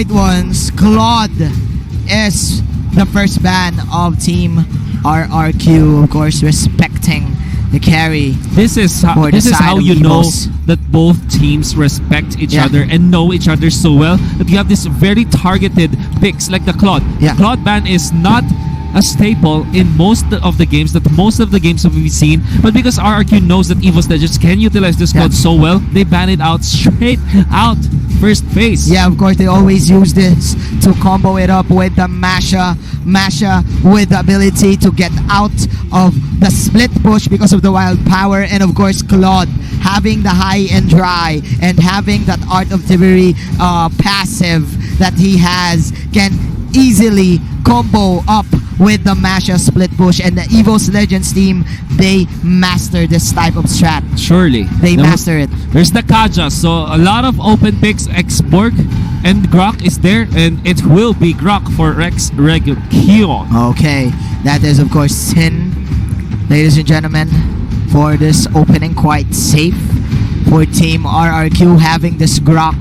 white ones, Claude is the first ban of Team RRQ, of course, respecting the carry. This is how you know that both teams respect each other and know each other so well that you have this very targeted picks like the Claude. The Claude ban is not a staple in most of the games that we've seen, but because RRQ knows that EVOS Legends can utilize this Claude so well, they ban it out straight out first phase. Yeah, of course, they always use this to combo it up with the Masha with the ability to get out of the split push because of the wild power, and of course Claude having the high and dry and having that Art of Thievery passive that he has can easily combo up with the Masha split push, and the EVOS Legends team, they master this type of strat. Surely. They master it. There's the Kaja, so a lot of open picks, X-Borg, and Grok is there, and it will be Grok for Rex Kion. Okay, that is of course Sin, ladies and gentlemen, for this opening quite safe for Team RRQ having this Grok.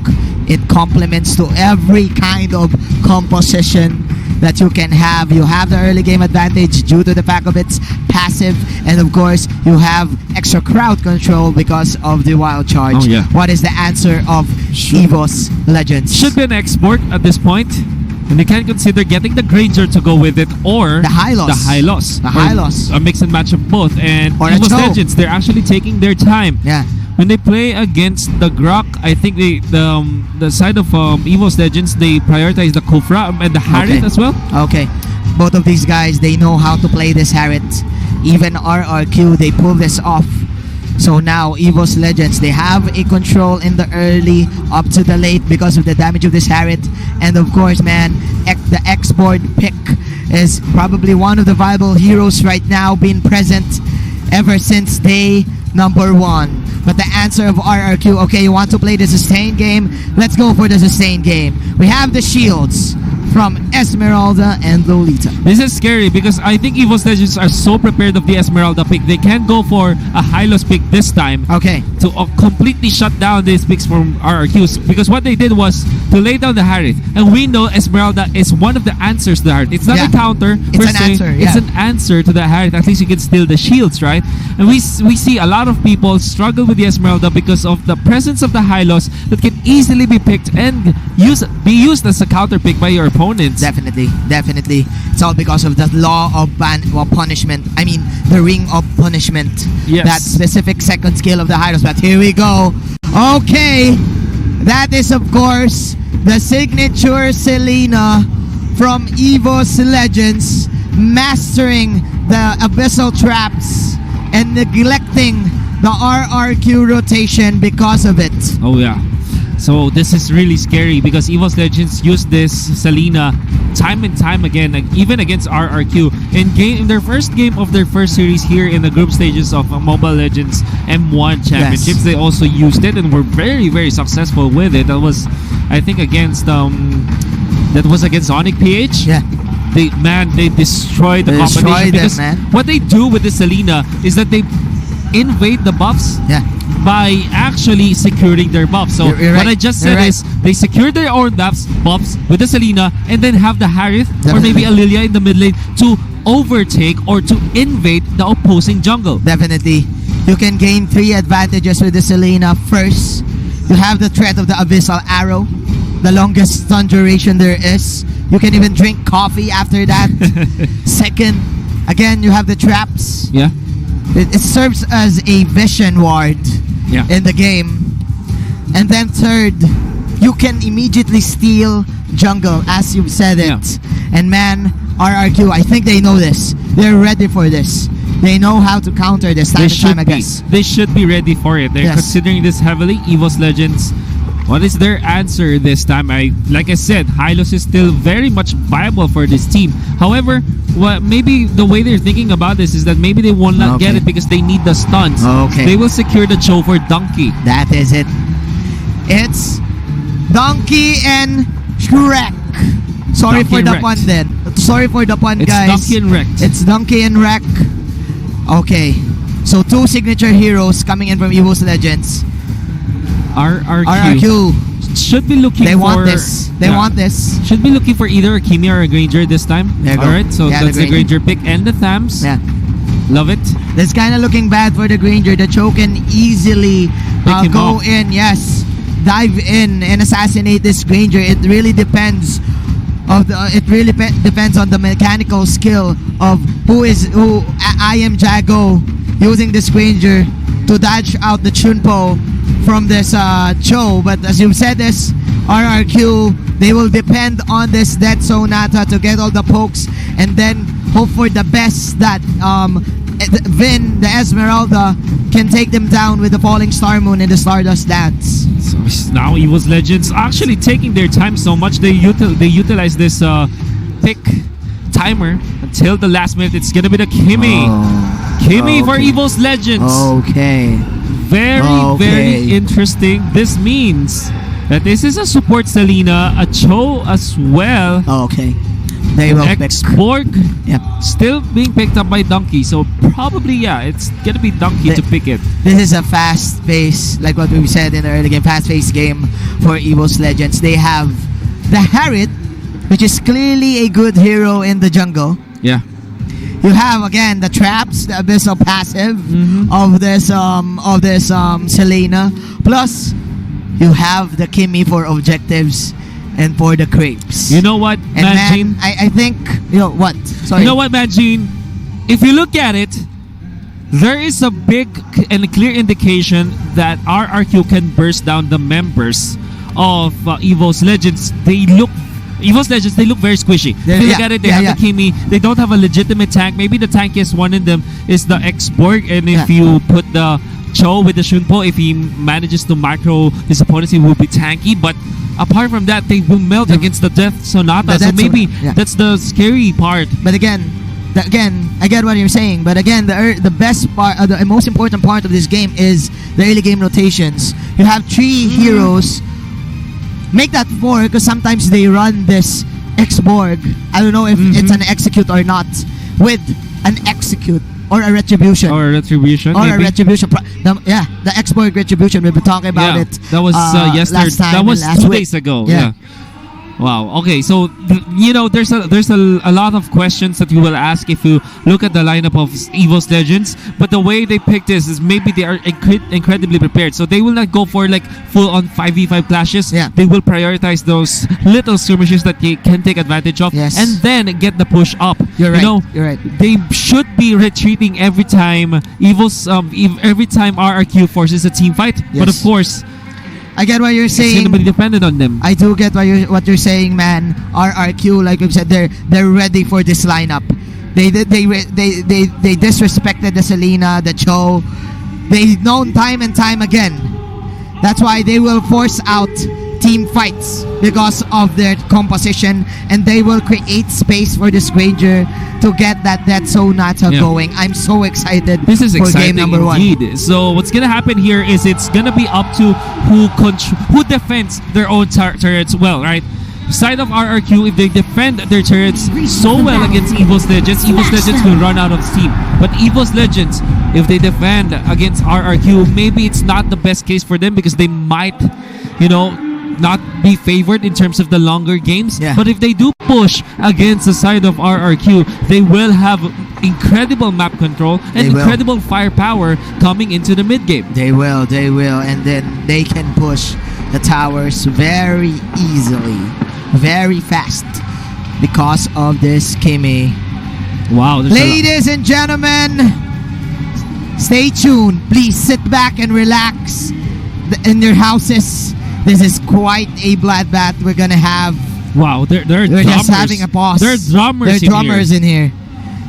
It complements to every kind of composition that you can have. You have the early game advantage due to the fact of its passive, and of course you have extra crowd control because of the wild charge. Oh, yeah. What is the answer of EVOS Legends? Should be an export at this point, and they can consider getting the Granger to go with it, or the Hylos. The Hylos. A mix and match of both. And or EVOS Legends, they're actually taking their time. Yeah. When they play against the Grok, I think the side of EVOS Legends, they prioritize the Kufra and the Harith as well. Okay. Both of these guys, they know how to play this Harith. Even RRQ, they pull this off. So now EVOS Legends, they have a control in the early up to the late because of the damage of this Harith. And of course, man, the X-Board pick is probably one of the viable heroes right now, being present ever since day number 1. But the answer of RRQ, okay, you want to play the sustained game? Let's go for the sustained game. We have the shields from Esmeralda and Lolita. This is scary because I think EVOS Legends are so prepared of the Esmeralda pick. They can go for a Hylos pick this time. Okay. To completely shut down these picks from RRQs, because what they did was to lay down the Harith. And we know Esmeralda is one of the answers to the Harith. It's not a counter. It's an answer. It's an answer to the Harith. At least you can steal the shields, right? And we see a lot of people struggle with the Esmeralda because of the presence of the Hylos that can easily be picked and be used as a counter pick by your opponents. Definitely. It's all because of the law of punishment. I mean, the ring of punishment. Yes. That specific second skill of the Hylos. But here we go. Okay. That is, of course, the signature Selena from EVOS Legends, mastering the abyssal traps and neglecting the RRQ rotation because of it. Oh yeah. So this is really scary because EVOS Legends used this Selena time and time again, like even against RRQ. In their first game of their first series here in the group stages of Mobile Legends M1 Championships, they also used it and were very, very successful with it. That was, I think, against Sonic PH. Yeah. They destroyed the competition because what they do with the Selena is that they invade the buffs by actually securing their buffs. So what I just said is they secure their own buffs with the Selena and then have the Harith or maybe a Lilia in the mid lane to overtake or to invade the opposing jungle. Definitely. You can gain 3 advantages with the Selena. First, you have the threat of the Abyssal Arrow, the longest stun duration there is. You can even drink coffee after that. Second, again, you have the traps. Yeah. It serves as a vision ward in the game. And then third, you can immediately steal jungle, as you've said it. And man, RRQ, I think they know this. They're ready for this. They know how to counter this time and time again. They should be ready for it. They're considering this heavily. EVOS Legends, what is their answer this time? Like I said, Hylos is still very much viable for this team. However, maybe the way they're thinking about this is that maybe they will not get it because they need the stuns. They will secure the Cho for Donkey. That is it. It's Donkey and Shrek. Sorry for the pun then. Sorry for the pun, guys. It's Donkey and Wreck. It's Donkey and Wreck. Okay. So 2 signature heroes coming in from EVOS Legends. RRQ should be looking They for... want this. They want this. Should be looking for either a Kimi or a Granger this time. There you go. Alright, so Yeah, that's the the Granger pick and the Thams. Yeah. Love it. That's kind of looking bad for the Granger. The Cho can easily Pick him go off. in, yes, dive in and assassinate this Granger. It really depends depends on the mechanical skill of who I am Jago using this Granger to dodge out the Chunpo from this Cho. But as you said, this RRQ, they will depend on this Dead Sonata to get all the pokes and then hope for the best that Vin, the Esmeralda, can take them down with the Falling Star Moon and the Stardust Dance. So now EVOS Legends actually taking their time so much. They utilize this pick timer until the last minute. It's gonna be the Kimi. Kimi for EVOS Legends. Okay. Very interesting. This means that this is a support Selena, a Cho as well. Okay. They will pick. X-Borg Yep. still being picked up by Donkey. So probably, yeah, it's gonna be Donkey to pick it. This is a fast pace, like what we said in the early game, fast paced game for EVOS Legends. They have the Harriet, which is clearly a good hero in the jungle. Yeah. You have again the traps, the abyssal passive of this Selena. Plus, you have the Kimi for objectives and for the crepes. You know what, And Manjin? I think what? Sorry. You know what, Manjin? If you look at it, there is a big and clear indication that RRQ can burst down the members of EVOS Legends. EVOS Legends, they look very squishy. If you look at it, they have the Kimi. They don't have a legitimate tank. Maybe the tankiest one in them is the X-Borg. And if you put the Cho with the Shunpo, if he manages to macro his opponents, he will be tanky. But apart from that, they will melt against the Death Sonata. So maybe that's the scary part. But again, I get what you're saying. But again, the best part, the most important part of this game is the early game rotations. You have 3 heroes. Make that 4 because sometimes they run this X-Borg. I don't know if it's an execute or not. With an execute or a retribution. Or a retribution. Or maybe. a retribution. The X-Borg retribution. We've been talking about it. That was yesterday. Last time that was last 2 week. days ago. Yeah. Wow. Okay. So there's a lot of questions that you will ask if you look at the lineup of EVOS Legends. But the way they pick this is maybe they are incredibly prepared. So they will not go for like full on 5v5 clashes. Yeah. They will prioritize those little skirmishes that they can take advantage of, Yes. and then get the push up. You're right. You're right. They should be retreating every time every time RRQ forces a team fight. Yes. But of course, I get what you're it's saying. going to be dependent on them. I do get what you're saying, man. RRQ, like we've said, they're ready for this lineup. They disrespected the Selena, the Cho. They've known time and time again. That's why they will force out team fights because of their composition, and they will create space for this Granger to get that Dead Sonata going. I'm so excited. This is for exciting game number 1. indeed. So what's gonna happen here is it's gonna be up to who defends their own turrets well, right? Side of RRQ, if they defend their turrets so well against EVOS Legends will run out of steam. But EVOS Legends, if they defend against RRQ, maybe it's not the best case for them because they might, not be favored in terms of the longer games. Yeah. But if they do push against the side of RRQ, they will have incredible map control and incredible firepower coming into the mid game. They will, and then they can push the towers very easily, very fast because of this Kimi. Wow. Ladies and gentlemen, stay tuned. Please sit back and relax in your houses. This is quite a bloodbath we're gonna have. Wow, they're We're drummers. just having a pause. There are drummers in here.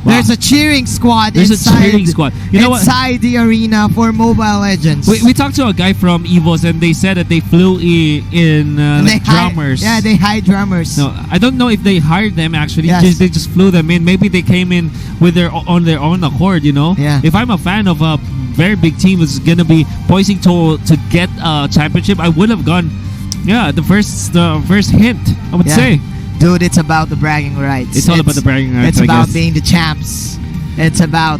Wow. There's a cheering squad There's inside, a cheering squad. You know what? inside the arena for Mobile Legends. We talked to a guy from EVOS and they said that they flew in like drummers. They hire drummers. No, I don't know if they hired them actually. Yes. They just flew them in. Maybe they came in with on their own accord, Yeah. If I'm a fan of a very big team who's gonna be poising to get a championship, I would have gone. Yeah, the first hint, I would say. Dude, it's about the bragging rights. It's all about the bragging rights. It's about being the champs. It's about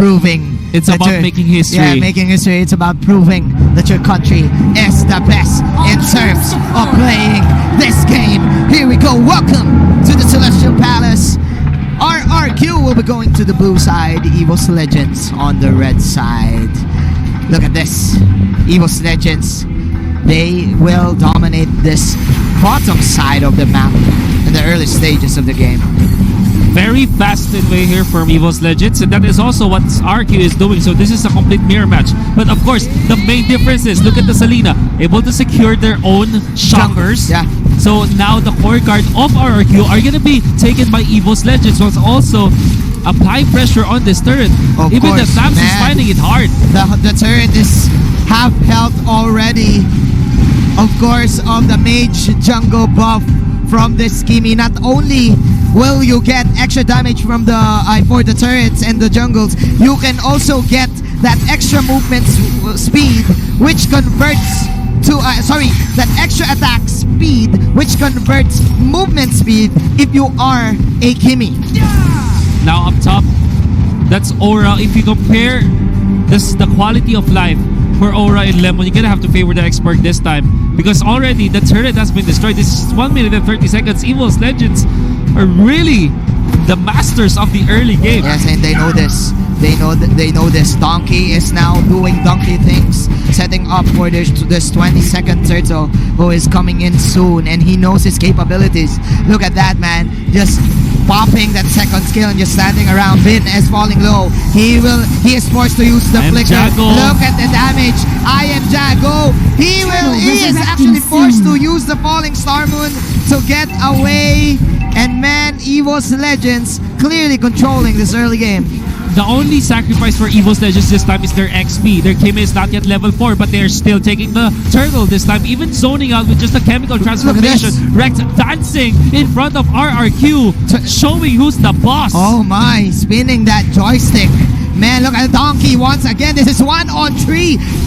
proving. It's that about you're- making history. Yeah, making history. It's about proving that your country is the best in terms of playing this game. Here we go. Welcome to the Celestial Palace. RRQ will be going to the blue side. EVOS Legends on the red side. Look at this. EVOS Legends. They will dominate this bottom side of the map in the early stages of the game. Very fast way here from EVOS Legends, and that is also what RRQ is doing. So this is a complete mirror match. But of course, the main difference is, look at the Selena, able to secure their own shockers. Yeah. So now the core guard of RRQ are going to be taken by EVOS Legends. So it's also applying pressure on this turret. Of Even the course, Tams is man. finding it hard. The turret is half health already. Of course, of the mage jungle buff from this Kimi. Not only will you get extra damage from the for the turrets and the jungles, you can also get that extra movement speed, which converts to that extra attack speed, which converts movement speed if you are a Kimi. Now up top, that's Aura. If you compare the quality of life for Aura and Lemon, you're gonna have to favor the expert this time, because already the turret has been destroyed. This is 1 minute and 30 seconds. EVOS Legends are really the masters of the early game. Yes, and they know this. They know this. Donkey is now doing donkey things, setting up for this 20-second turtle who is coming in soon, and he knows his capabilities. Look at that, man. Just popping that second skill and just standing around. Vin is falling low. He is forced to use the flicker. Jago. Look at the damage. I am Jago. He is actually forced to use the falling Star Moon to get away. And man, EVOS Legends clearly controlling this early game. The only sacrifice for EVOS Legends this time is their XP. Their Kimi is not yet level 4, but they're still taking the turtle this time, even zoning out with just a chemical transformation. Rex dancing in front of RRQ, showing who's the boss. Oh my, spinning that joystick. Man, look at Donkey once again. This is 1-on-3.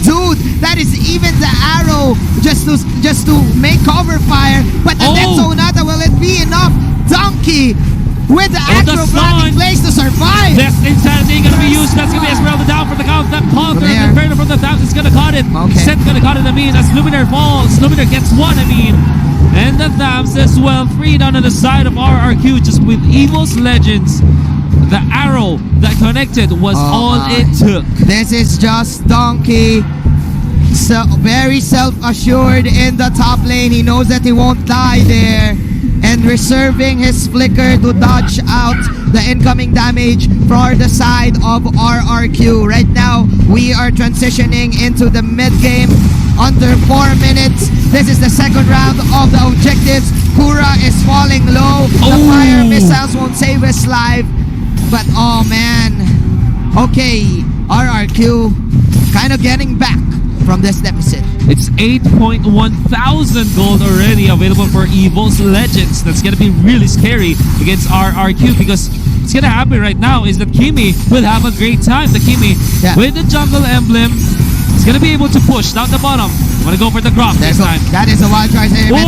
Dude, that is even the arrow just to make cover fire. But the Death Sonata, will it be enough? Donkey with the actual blocking place to survive. Death Insanity gonna be used. That's gonna be Esmeralda down for the count. That Conqueror and Inferno from the Thames is gonna cut it. Okay. Seth gonna cut it, as Luminaire falls. Luminaire gets one, And the Thames as well, freed on the side of RRQ, just with EVOS Legends. The arrow that connected was all it took. This is just Donkey. So very self-assured in the top lane. He knows that he won't die there, and reserving his flicker to dodge out the incoming damage for the side of RRQ. Right now, we are transitioning into the mid-game under 4 minutes. This is the second round of the objectives. Kura is falling low. The fire missiles won't save his life. But oh man. Okay, RRQ kind of getting back from this deficit. It's 8.1 thousand gold already available for EVOS Legends. That's gonna be really scary against RRQ, because what's gonna happen right now is that Kimi will have a great time. The Kimi with the jungle emblem is gonna be able to push down the bottom. Wanna go for the Grok this time. That is a wild choice. No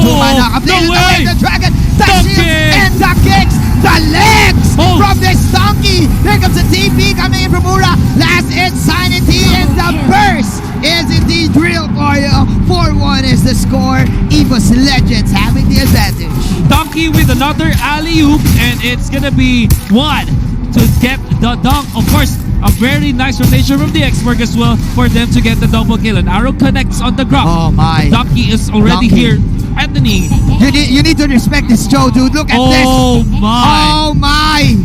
way! The dragon, the shields, and the kicks, the legs from this Donkey. Here comes the TP coming in from Ura. Last Insanity, and the burst is indeed real for you. 4-1 is the score. EVOS Legends having the advantage. Donkey with another alley-oop, and it's gonna be one to get the dunk. Of course, a very nice rotation from the expert as well for them to get the double kill. An arrow connects on the Grok. Oh my. Donkey is already here. Anthony. You need to respect this Joe, dude. Look at this. Oh my. Oh my.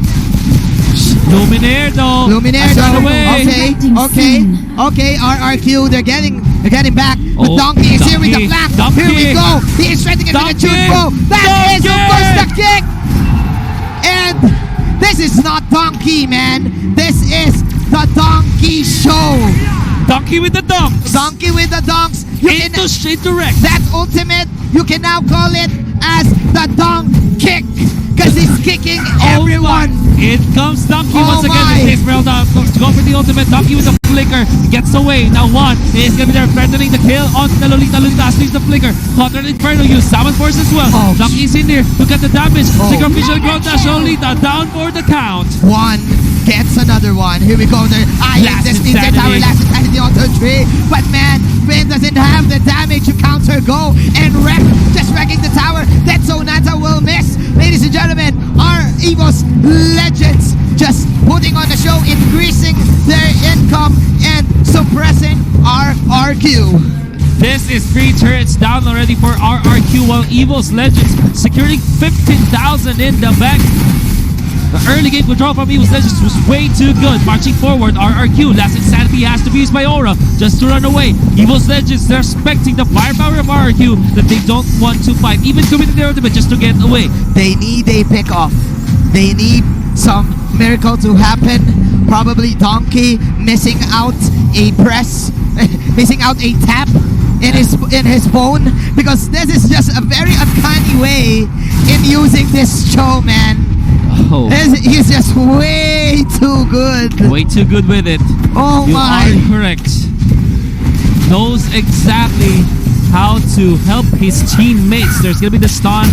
Luminaire though. Luminaire though. Okay. RRQ, they're getting back. But Donkey is here with the flank. Here we go. He is strengthening into the Junbo. That is, of course, the kick. And this is not Donkey, man. This is the Donkey show. Donkey with the dunks. Donkey with the dunks. Straight to Rex. That's ultimate. You can now call it as the dunk kick. because he's kicking everyone. In comes Donkey Oh once again. my. They take Merelda to go for the ultimate. Donkey with the flicker gets away. Now one is gonna be there threatening the kill on the Lolita. Lolita leaves the flicker. Caught an Inferno use Salmon Force as well. Oh. Donkey's in there to get the damage. Oh. Sacrificial Ground Dash. Lolita down for the count. One gets another one. Here we go. Last This needs a tower, Insanity. last insanity on the tree. But man, Finn doesn't have the damage to counter go and wreck. Just wrecking the tower. That Sonata will miss. Ladies and gentlemen, our EVOS legends just putting on the show, increasing their income and suppressing RRQ. This is 3 turrets down already for RRQ, while EVOS Legends securing 15,000 in the bank. The early game control from EVOS Legends was way too good. Marching forward, RRQ. Last Insanity has to be used by Aura just to run away. EVOS Legends, they're respecting the firepower of RRQ that they don't want to fight, even committing their ultimate just to get away. They need a pick-off. They need some miracle to happen. Probably Donkey missing out a press, missing out a tap in his phone, because this is just a very uncanny way in using this show, man. Oh, He's just way too good. way too good with it. Oh You my. are correct. Knows exactly how to help his teammates. There's gonna be the stun.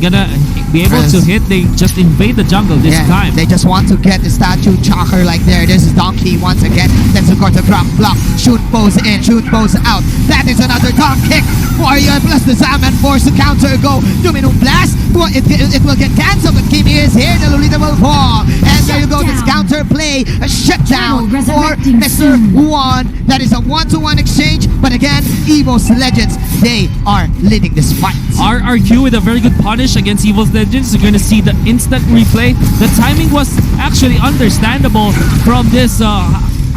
Gonna be able to hit. They just invade the jungle this time. They just want to get the statue chocker like there. This is Donkey once again. Then support the drop block. Shoot bows in, shoot bows out. That is another top kick. Warrior plus the Salmon Force to counter go. Dominum Blast. Well, it will get cancelled, but Kimi is here. The Lolita will fall. And there you go. This counter play. A shutdown for Mr. One. That is a 1-to-1 exchange. But again, EVOS Legends, they are leading this fight. RRQ with a very good punish against EVOS Legends. You're gonna see the instant replay. The timing was actually understandable from this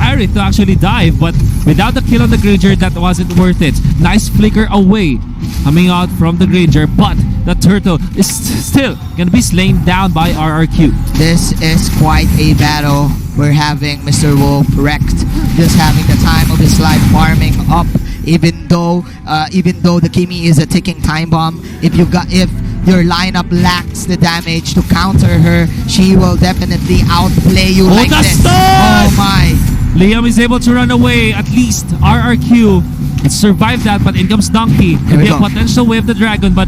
Aerith to actually dive, but without the kill on the Granger, that wasn't worth it. Nice flicker away coming out from the Granger, but the turtle is still gonna be slain down by RRQ. This is quite a battle. We're having Mr. Wolf wrecked, just having the time of his life farming up. Even though the Kimi is a ticking time bomb, if your lineup lacks the damage to counter her, she will definitely outplay you like the this. stun! Oh my! Liam is able to run away. At least RRQ survived that, but in comes Donkey. Could be a go. potential way of the dragon, but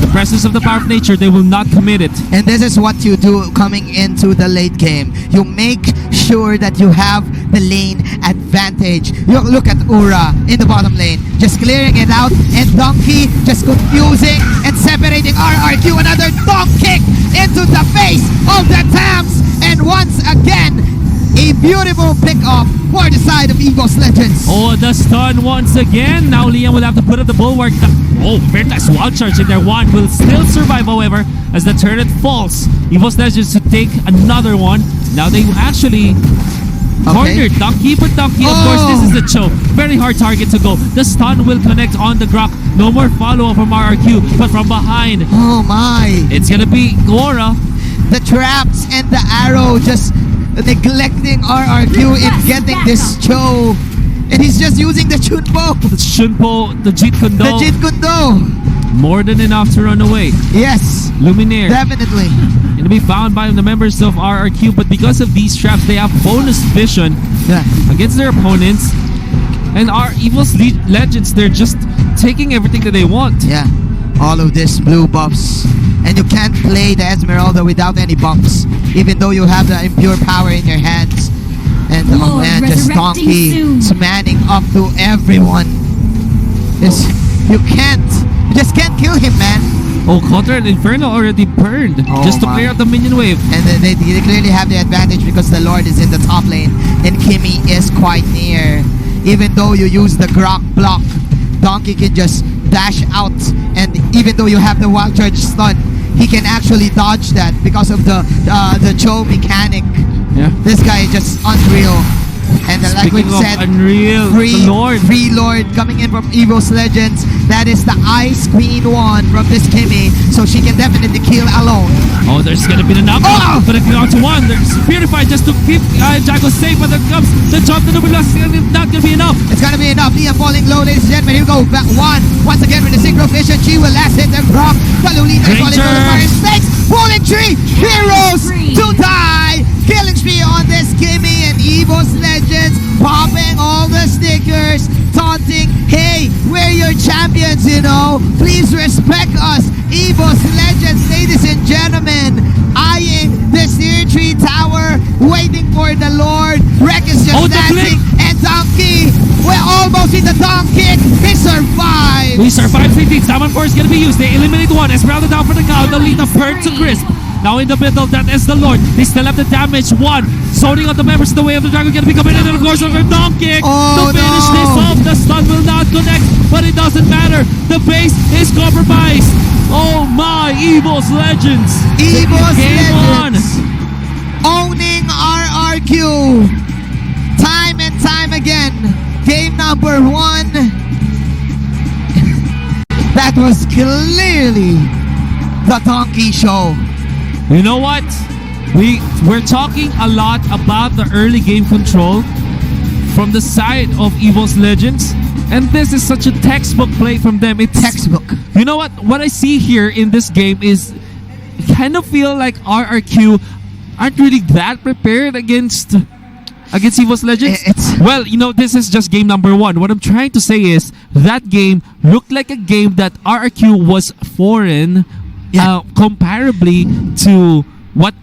the presence of the power of nature, they will not commit it. And this is what you do coming into the late game. You make sure that you have the lane advantage. You look at Ura in the bottom lane, just clearing it out, and Donkey just confusing and separating RRQ. Another dog kick into the face of the Tams, and once again, a beautiful pick-off for the side of EVOS Legends. Oh, the stun once again. Now Liam will have to put up the bulwark. Oh, very nice wall charge in there. One will still survive, however, as the turret falls. EVOS Legends to take another one. Now they actually cornered Donkey, but Donkey, of course, this is a choke. Very hard target to go. The stun will connect on the Grok. No more follow-up from RRQ, but from behind, Oh my! it's gonna be Gora. The traps and the arrow just neglecting RRQ in getting this Cho. And he's just using the Chunpo. Shunpo, the Jeet Kune The Do, Jit Kundo. more than enough to run away. Yes, Luminaire definitely. gonna be found by the members of RRQ, but because of these traps, they have bonus vision Yeah. against their opponents. And our EVOS Legends, they're just taking everything that they want. Yeah. All of this blue buffs. And you can't play the Esmeralda without any buffs, even though you have the impure power in your hands. And oh Lord, man, just resurrecting Donkey soon. manning up to everyone. You just can't kill him, man. Oh, Counter and Inferno already burned Oh just to my. clear out the minion wave. And then they clearly have the advantage because the Lord is in the top lane and Kimi is quite near. Even though you use the Grok block, Donkey can just dash out, and even though you have the wild charge stun, he can actually dodge that because of the Cho mechanic. Yeah. This guy is just unreal. And like we Speaking of said, Unreal, the Lord. Free Lord coming in from EVOS Legends. That is the Ice Queen 1 from this Kimmy. So she can definitely kill alone. Oh, there's gonna be the knockout. But if you out to one, there's Purified just to keep Jago safe. But there comes the jump to the blast. It's not gonna be enough. It's gonna be enough. Liam falling low, ladies and gentlemen. Here we go. Back one. Once again with the synchro vision. She will last hit the rock. Kalulina is falling low. Fire snakes. Falling tree. Heroes to die. Killing spree on this Kimmy and EVOS Legends. Popping all the stickers. Taunting. Hey, we're your champions, you know. Please respect us. EVOS Legends, ladies and gentlemen. Eyeing this tier 3 tower. Waiting for the Lord. Wreck is just dancing. And Donkey. We're almost in the Donk kick. He survived. We survived 15. Salmon Force gonna be used. They eliminate one. Esmeralda down for the count. Alina burnt to crisp. Now in the middle, that is the Lord. They still have the damage. One. Zoning on the members of the Way of the Dragon gonna be coming in. And of course, over Donk kick. To finish this off, the stun will not connect. But it doesn't matter. The base is compromised. Oh my, EVOS Legends. EVOS Legends. On. Owning RRQ. Time and time again. Game number 1. That was clearly the Donkey Show. You know what? We're talking a lot about the early game control from the side of EVOS Legends, and this is such a textbook play from them. It's textbook. You know what? What I see here in this game is kind of feel like RRQ aren't really that prepared against EVOS Legends. Well, you know, this is just game number 1. What I'm trying to say is that game looked like a game that RRQ was foreign, comparably to what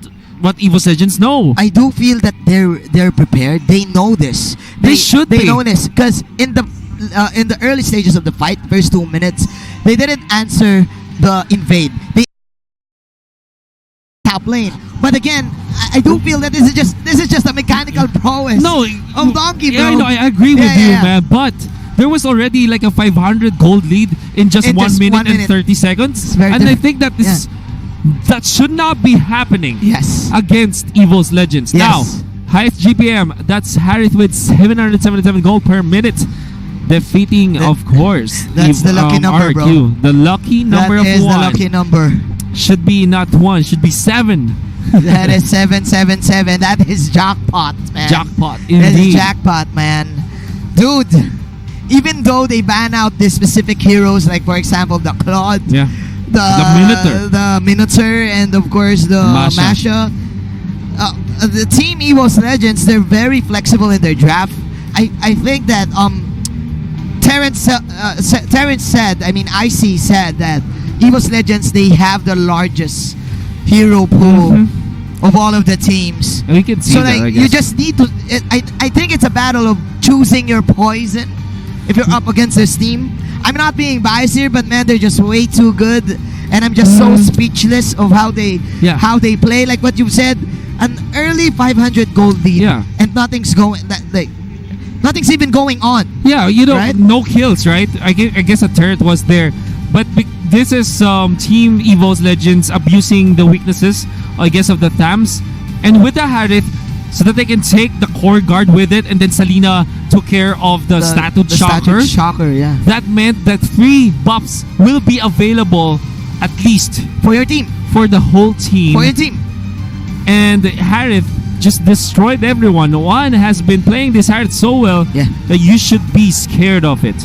EVOS Legends know. I do feel that they're prepared. They know this. They should be. They know this because in the early stages of the fight, first 2 minutes, they didn't answer the invade. They top lane. But again, I do feel that this is just a mechanical prowess of Donkey, bro. Yeah, I agree with you, man. But there was already like a 500 gold lead in just 1 minute and 30 seconds. And I think that that should not be happening against EVOS Legends. Now, highest GPM, that's Harith with 777 gold per minute. Defeating, of course, that's the lucky number, RRQ. The lucky number of 1. That is the lucky number. Should be not 1, should be 7. That is 777. That is jackpot, man. Jackpot, indeed. That is jackpot, man. Dude, even though they ban out these specific heroes, like for example the Claude, the Minotaur, and of course the Masha. The team EVOS Legends, they're very flexible in their draft. I think that Terrence said, I mean IC said that EVOS Legends, they have the largest hero pool of all of the teams. We can see so that, like, you just need to. I think it's a battle of choosing your poison if you're up against this team. I'm not being biased here, but man, they're just way too good, and I'm just so speechless of how they play. Like what you said, an early 500 gold lead, and nothing's nothing's even going on. Yeah, you know, no kills, right? I guess a turret was there, but this is Team EVOS Legends abusing the weaknesses, I guess, of the Thams, and with the Harith, so that they can take the core guard with it, and then Salina took care of the Statue Shocker. That meant that 3 buffs will be available at least for your team, for the whole team, for your team. And Harith just destroyed everyone. One has been playing this Harith so well that you should be scared of it.